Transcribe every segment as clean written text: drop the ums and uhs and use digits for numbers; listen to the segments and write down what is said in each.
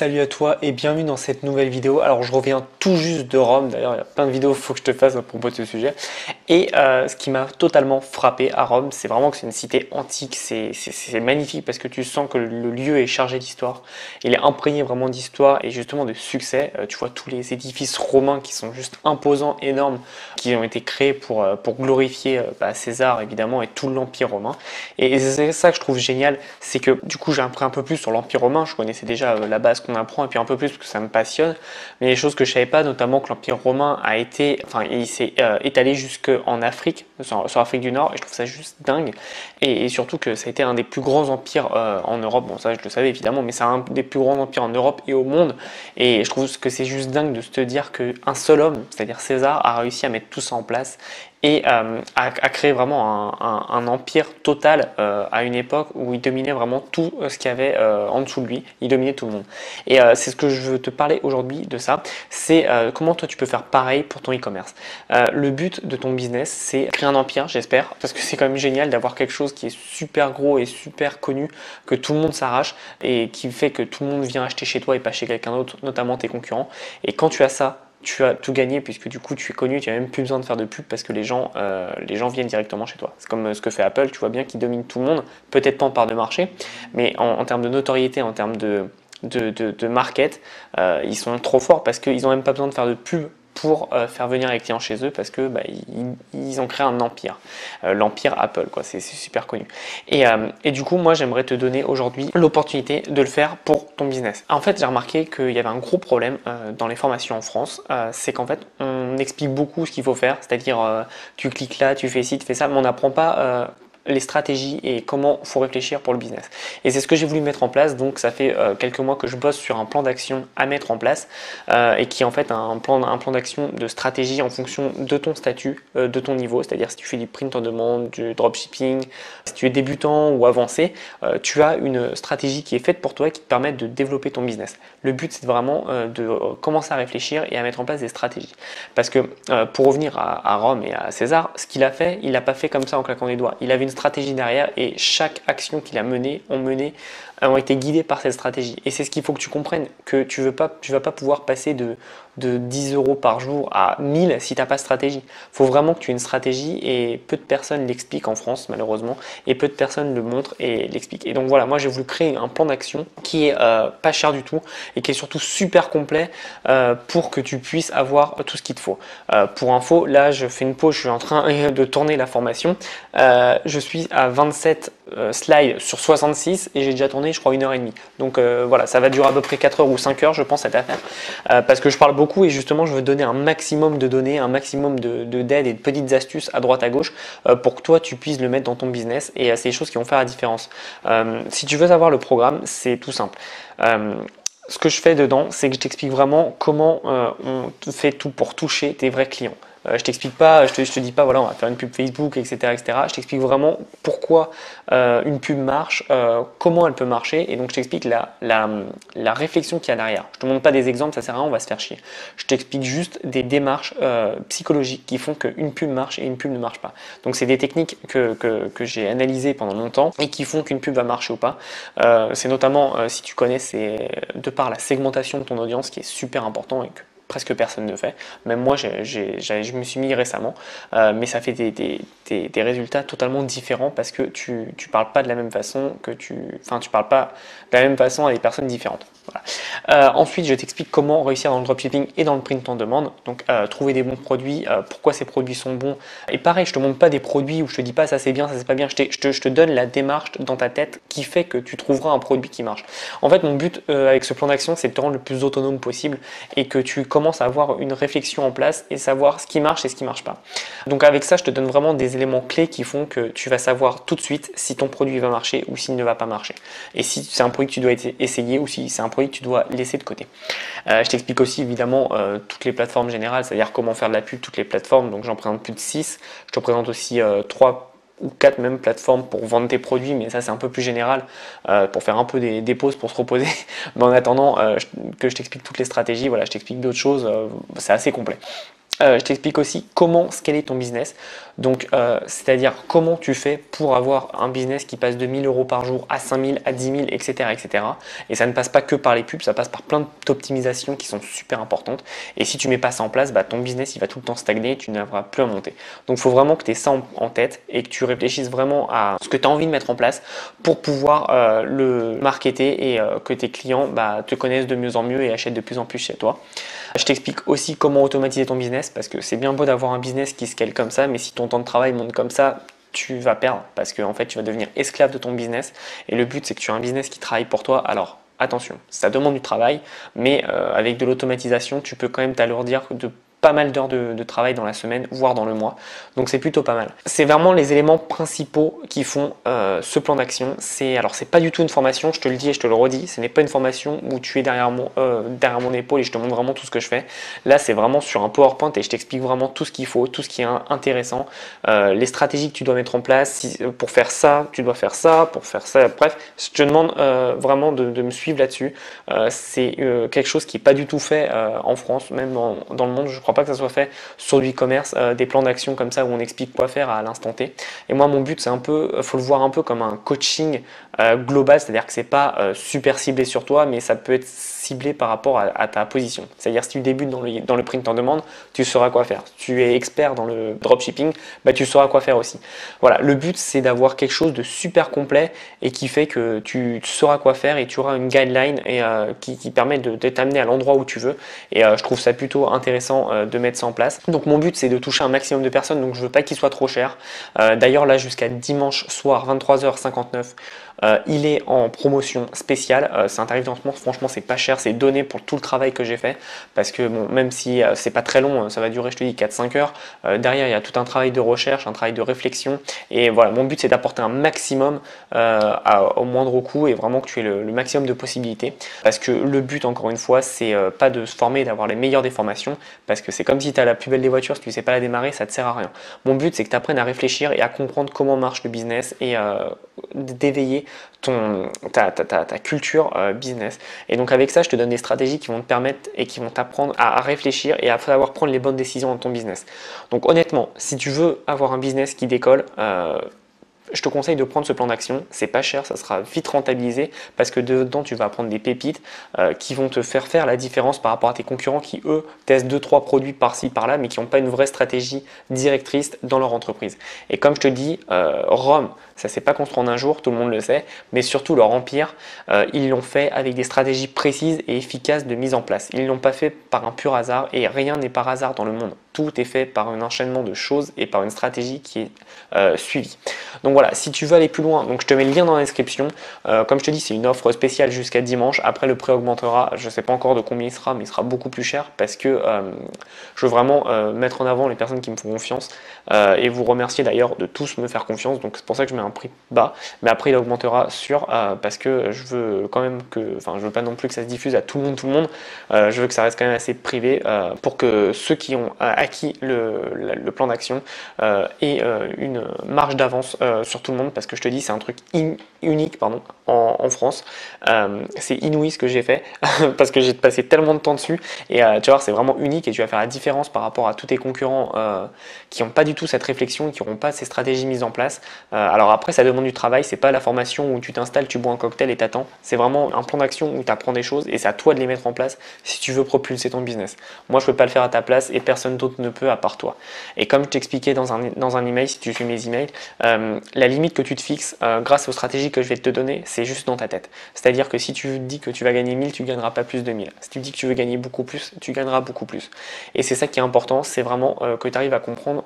Salut à toi et bienvenue dans cette nouvelle vidéo. Alors je reviens tout juste de Rome, d'ailleurs il y a plein de vidéos qu'il faut que je te fasse à propos de ce sujet. Et ce qui m'a totalement frappé à Rome, c'est vraiment que c'est une cité antique, c'est magnifique parce que tu sens que le lieu est chargé d'histoire. Il est imprégné vraiment d'histoire et justement de succès. Tu vois tous les édifices romains qui sont juste imposants, énormes, qui ont été créés pour glorifier César évidemment et tout l'Empire romain. Et c'est ça que je trouve génial, c'est que du coup j'ai appris un peu plus sur l'Empire romain, je connaissais déjà la base qu'on apprend et puis un peu plus parce que ça me passionne, mais les choses que je savais pas, notamment que l'Empire romain il s'est étalé jusque en Afrique, sur l'Afrique du Nord, et je trouve ça juste dingue, et surtout que ça a été un des plus grands empires en Europe, bon ça je le savais évidemment, mais c'est un des plus grands empires en Europe et au monde, et je trouve que c'est juste dingue de se dire qu'un seul homme, c'est-à-dire César, a réussi à mettre tout ça en place, et a créé vraiment un empire total à une époque où il dominait vraiment tout ce qu'il y avait en dessous de lui, il dominait tout le monde. Et c'est ce que je veux te parler aujourd'hui de ça, c'est comment toi tu peux faire pareil pour ton e-commerce. Le but de ton business, c'est créer un empire, j'espère, parce que c'est quand même génial d'avoir quelque chose qui est super gros et super connu, que tout le monde s'arrache et qui fait que tout le monde vient acheter chez toi et pas chez quelqu'un d'autre, notamment tes concurrents. Et quand tu as ça, tu as tout gagné puisque du coup tu es connu, tu n'as même plus besoin de faire de pub parce que les gens viennent directement chez toi. C'est comme ce que fait Apple, tu vois bien qu'ils dominent tout le monde, peut-être pas en part de marché, mais en termes de notoriété, en termes de market, ils sont trop forts parce qu'ils n'ont même pas besoin de faire de pub pour faire venir les clients chez eux parce que ils ont créé un empire, l'empire Apple, quoi, c'est super connu. Et du coup, moi, j'aimerais te donner aujourd'hui l'opportunité de le faire pour ton business. En fait, j'ai remarqué qu'il y avait un gros problème dans les formations en France, c'est qu'en fait, on explique beaucoup ce qu'il faut faire, c'est-à-dire tu cliques là, tu fais ci, tu fais ça, mais on n'apprend pas les stratégies et comment il faut réfléchir pour le business. Et c'est ce que j'ai voulu mettre en place, donc ça fait quelques mois que je bosse sur un plan d'action à mettre en place et qui est en fait un plan d'action de stratégie en fonction de ton statut, de ton niveau, c'est-à-dire si tu fais du print on demande, du dropshipping, si tu es débutant ou avancé, tu as une stratégie qui est faite pour toi et qui te permet de développer ton business. Le but c'est vraiment de commencer à réfléchir et à mettre en place des stratégies. Parce que pour revenir à Rome et à César, ce qu'il a fait, il l'a pas fait comme ça en claquant des doigts. Il avait une stratégie derrière et chaque action qu'il a menée ont été guidées par cette stratégie. Et c'est ce qu'il faut que tu comprennes, que tu vas pas pouvoir passer de 10 euros par jour à 1000 si tu n'as pas de stratégie. Il faut vraiment que tu aies une stratégie et peu de personnes l'expliquent en France malheureusement et peu de personnes le montrent et l'expliquent. Et donc voilà, moi j'ai voulu créer un plan d'action qui est pas cher du tout et qui est surtout super complet pour que tu puisses avoir tout ce qu'il te faut. Pour info, là je fais une pause, je suis en train de tourner la formation. Je suis à 27 slides sur 66 et j'ai déjà tourné je crois 1h30. Donc voilà, ça va durer à peu près 4 heures ou 5 heures je pense cette affaire parce que je parle beaucoup et justement je veux donner un maximum de données, un maximum d'aide et de petites astuces à droite à gauche pour que toi tu puisses le mettre dans ton business et c'est des choses qui vont faire la différence. Si tu veux savoir le programme, c'est tout simple. Ce que je fais dedans, c'est que je t'explique vraiment comment on fait tout pour toucher tes vrais clients. Je t'explique pas, je te dis pas voilà on va faire une pub Facebook, etc., etc. Je t'explique vraiment pourquoi une pub marche, comment elle peut marcher, et donc je t'explique la réflexion qu'il y a derrière. Je te montre pas des exemples, ça sert à rien, on va se faire chier. Je t'explique juste des démarches psychologiques qui font qu'une pub marche et une pub ne marche pas. Donc c'est des techniques que j'ai analysées pendant longtemps et qui font qu'une pub va marcher ou pas. C'est notamment si tu connais, c'est de par la segmentation de ton audience qui est super important et que presque personne ne fait. Même moi, je me suis mis récemment, mais ça fait des résultats totalement différents parce que tu parles pas de la même façon tu parles pas de la même façon à des personnes différentes. Voilà. Ensuite, je t'explique comment réussir dans le dropshipping et dans le print en demande. Donc, trouver des bons produits, pourquoi ces produits sont bons. Et pareil, je te montre pas des produits où je te dis pas ça c'est bien, ça c'est pas bien. Je te donne la démarche dans ta tête qui fait que tu trouveras un produit qui marche. En fait, mon but avec ce plan d'action, c'est de te rendre le plus autonome possible et que tu commences à avoir une réflexion en place et savoir ce qui marche et ce qui marche pas. Donc, avec ça, je te donne vraiment des éléments clés qui font que tu vas savoir tout de suite si ton produit va marcher ou s'il ne va pas marcher. Et si c'est un produit que tu dois essayer ou si c'est un produit que tu dois laisser de côté. Je t'explique aussi évidemment toutes les plateformes générales, c'est-à-dire comment faire de la pub, toutes les plateformes. Donc j'en présente plus de 6. Je te présente aussi 3 ou 4 même plateformes pour vendre tes produits, mais ça c'est un peu plus général pour faire un peu des pauses pour se reposer. Mais en attendant que je t'explique toutes les stratégies, voilà, je t'explique d'autres choses, c'est assez complet. Je t'explique aussi comment scaler ton business. Donc, c'est-à-dire comment tu fais pour avoir un business qui passe de 1000 euros par jour à 5000, à 10 000, etc., etc. Et ça ne passe pas que par les pubs, ça passe par plein d'optimisations qui sont super importantes. Et si tu mets pas ça en place, bah, ton business il va tout le temps stagner, tu n'arriveras plus à monter. Donc, il faut vraiment que tu aies ça en tête et que tu réfléchisses vraiment à ce que tu as envie de mettre en place pour pouvoir le marketer et que tes clients bah, te connaissent de mieux en mieux et achètent de plus en plus chez toi. Je t'explique aussi comment automatiser ton business parce que c'est bien beau d'avoir un business qui scale comme ça, mais si ton temps de travail monte comme ça, tu vas perdre parce que en fait, tu vas devenir esclave de ton business. Et le but, c'est que tu as un business qui travaille pour toi. Alors, attention, ça demande du travail, mais avec de l'automatisation, tu peux quand même t'alourdir de pas mal d'heures de travail dans la semaine, voire dans le mois. Donc c'est plutôt pas mal. C'est vraiment les éléments principaux qui font ce plan d'action. Alors c'est pas du tout une formation, je te le dis et je te le redis, ce n'est pas une formation où tu es derrière mon épaule et je te montre vraiment tout ce que je fais. Là c'est vraiment sur un PowerPoint et je t'explique vraiment tout ce qu'il faut, tout ce qui est intéressant, les stratégies que tu dois mettre en place. Pour faire ça, tu dois faire ça, pour faire ça. Bref, je te demande vraiment de me suivre là-dessus. C'est quelque chose qui n'est pas du tout fait en France, même dans le monde. Je crois pas que ça soit fait sur du e-commerce, des plans d'action comme ça où on explique quoi faire à l'instant T. Et moi, mon but, c'est faut le voir un peu comme un coaching global, c'est-à-dire que c'est pas super ciblé sur toi, mais ça peut être ciblé par rapport à ta position. C'est-à-dire si tu débutes dans le print en demande, tu sauras quoi faire. Si tu es expert dans le dropshipping, bah, tu sauras quoi faire aussi. Voilà, le but, c'est d'avoir quelque chose de super complet et qui fait que tu sauras quoi faire et tu auras une guideline et, qui permet de t'amener à l'endroit où tu veux. Et je trouve ça plutôt intéressant de mettre ça en place. Donc mon but c'est de toucher un maximum de personnes, donc je veux pas qu'il soit trop cher. D'ailleurs là jusqu'à dimanche soir 23h59 il est en promotion spéciale. C'est un tarif de lancement, franchement c'est pas cher, c'est donné pour tout le travail que j'ai fait parce que bon, même si c'est pas très long, ça va durer je te dis 4-5 heures, derrière il y a tout un travail de recherche, un travail de réflexion et voilà, mon but c'est d'apporter un maximum au moindre coût et vraiment que tu aies le maximum de possibilités parce que le but encore une fois c'est pas de se former, d'avoir les meilleures des formations parce que c'est comme si tu as la plus belle des voitures, si tu ne sais pas la démarrer, ça ne te sert à rien. Mon but, c'est que tu apprennes à réfléchir et à comprendre comment marche le business et d'éveiller ta culture business. Et donc avec ça, je te donne des stratégies qui vont te permettre et qui vont t'apprendre à réfléchir et à savoir prendre les bonnes décisions dans ton business. Donc honnêtement, si tu veux avoir un business qui décolle, je te conseille de prendre ce plan d'action, c'est pas cher, ça sera vite rentabilisé parce que dedans tu vas apprendre des pépites qui vont te faire la différence par rapport à tes concurrents qui eux testent 2-3 produits par-ci par-là mais qui n'ont pas une vraie stratégie directrice dans leur entreprise. Et comme je te dis, Rome, ça ne s'est pas construit en un jour, tout le monde le sait, mais surtout leur empire, ils l'ont fait avec des stratégies précises et efficaces de mise en place. Ils ne l'ont pas fait par un pur hasard et rien n'est par hasard dans le monde. Tout est fait par un enchaînement de choses et par une stratégie qui est suivie. Donc voilà, si tu veux aller plus loin, donc je te mets le lien dans la description. Comme je te dis, c'est une offre spéciale jusqu'à dimanche. Après, le prix augmentera. Je ne sais pas encore de combien il sera, mais il sera beaucoup plus cher parce que je veux vraiment mettre en avant les personnes qui me font confiance et vous remercier d'ailleurs de tous me faire confiance. Donc c'est pour ça que je mets un prix bas. Mais après, il augmentera sûr parce que je veux quand même je veux pas non plus que ça se diffuse à tout le monde. Je veux que ça reste quand même assez privé pour que ceux qui ont acquis le plan d'action aient une marge d'avance sur tout le monde parce que je te dis c'est un truc unique en France. C'est inouï ce que j'ai fait parce que j'ai passé tellement de temps dessus et tu vois c'est vraiment unique et tu vas faire la différence par rapport à tous tes concurrents qui n'ont pas du tout cette réflexion, qui n'auront pas ces stratégies mises en place. Alors après ça demande du travail, c'est pas la formation où tu t'installes, tu bois un cocktail et t'attends. C'est vraiment un plan d'action où tu apprends des choses et c'est à toi de les mettre en place si tu veux propulser ton business. Moi je peux pas le faire à ta place et personne d'autre ne peut à part toi. Et comme je t'expliquais dans un email, si tu suis mes emails, la limite que tu te fixes grâce aux stratégies que je vais te donner, c'est juste dans ta tête. C'est-à-dire que si tu dis que tu vas gagner 1000, tu gagneras pas plus de 1000. Si tu dis que tu veux gagner beaucoup plus, tu gagneras beaucoup plus. Et c'est ça qui est important, c'est vraiment que tu arrives à comprendre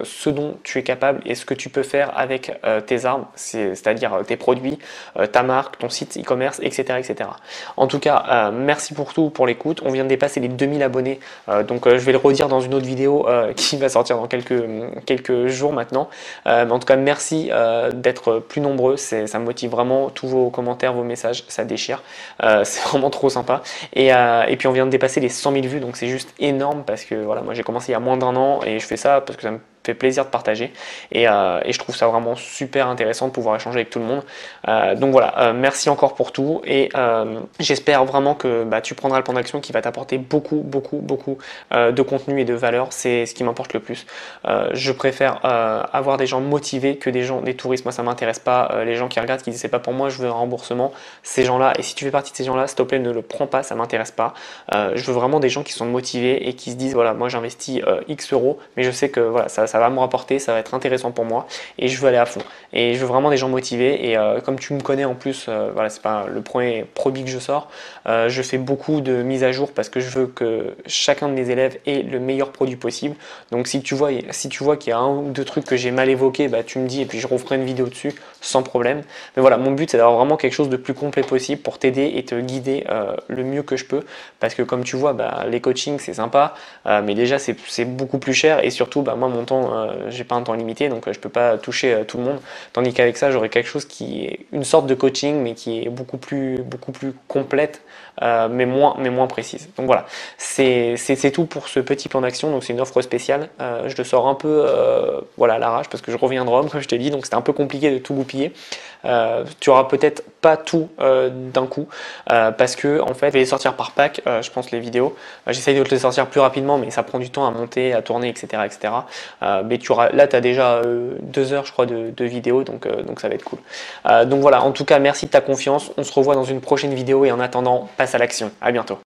ce dont tu es capable et ce que tu peux faire avec tes armes, c'est-à-dire tes produits, ta marque, ton site e-commerce, etc., etc. En tout cas, merci pour tout, pour l'écoute. On vient de dépasser les 2000 abonnés, donc je vais le redire dans une autre vidéo qui va sortir dans quelques jours maintenant. En tout cas, merci d'être plus nombreux, ça me motive vraiment, tous vos commentaires, vos messages, ça déchire, c'est vraiment trop sympa. Et puis on vient de dépasser les 100 000 vues, donc c'est juste énorme parce que voilà, moi j'ai commencé il y a moins d'un an et je fais ça parce que ça me fait plaisir de partager et je trouve ça vraiment super intéressant de pouvoir échanger avec tout le monde. Donc voilà, merci encore pour tout et j'espère vraiment que tu prendras le plan d'action qui va t'apporter beaucoup de contenu et de valeur. C'est ce qui m'importe le plus. Je préfère avoir des gens motivés que des touristes. Moi ça m'intéresse pas, les gens qui regardent qui disent c'est pas pour moi, je veux un remboursement, ces gens là, et si tu fais partie de ces gens là, s'il te plaît ne le prends pas, ça m'intéresse pas. Je veux vraiment des gens qui sont motivés et qui se disent voilà, moi j'investis X euros mais je sais que voilà, ça va me rapporter, ça va être intéressant pour moi et je veux aller à fond et je veux vraiment des gens motivés. Et comme tu me connais en plus, voilà, c'est pas le premier produit que je sors, je fais beaucoup de mises à jour parce que je veux que chacun de mes élèves ait le meilleur produit possible. Donc si tu vois qu'il y a un ou deux trucs que j'ai mal évoqués, tu me dis et puis je referai une vidéo dessus sans problème. Mais voilà, mon but c'est d'avoir vraiment quelque chose de plus complet possible pour t'aider et te guider le mieux que je peux, parce que comme tu vois, les coachings c'est sympa, mais déjà c'est beaucoup plus cher et surtout moi mon temps, j'ai pas un temps limité, donc je peux pas toucher tout le monde, tandis qu'avec ça j'aurai quelque chose qui est une sorte de coaching mais qui est beaucoup plus complète, mais moins précise. Donc voilà, c'est tout pour ce petit plan d'action. Donc c'est une offre spéciale, je le sors un peu voilà, à l'arrache parce que je reviens de Rome comme je t'ai dit, donc c'était un peu compliqué de tout goupiller. Tu auras peut-être pas tout d'un coup parce que en fait je vais les sortir par pack, je pense, les vidéos. J'essaye de te les sortir plus rapidement mais ça prend du temps à monter, à tourner, etc. Mais là tu as déjà 2 heures je crois de vidéos, donc ça va être cool. Donc voilà, en tout cas merci de ta confiance, on se revoit dans une prochaine vidéo et en attendant passe à l'action, à bientôt.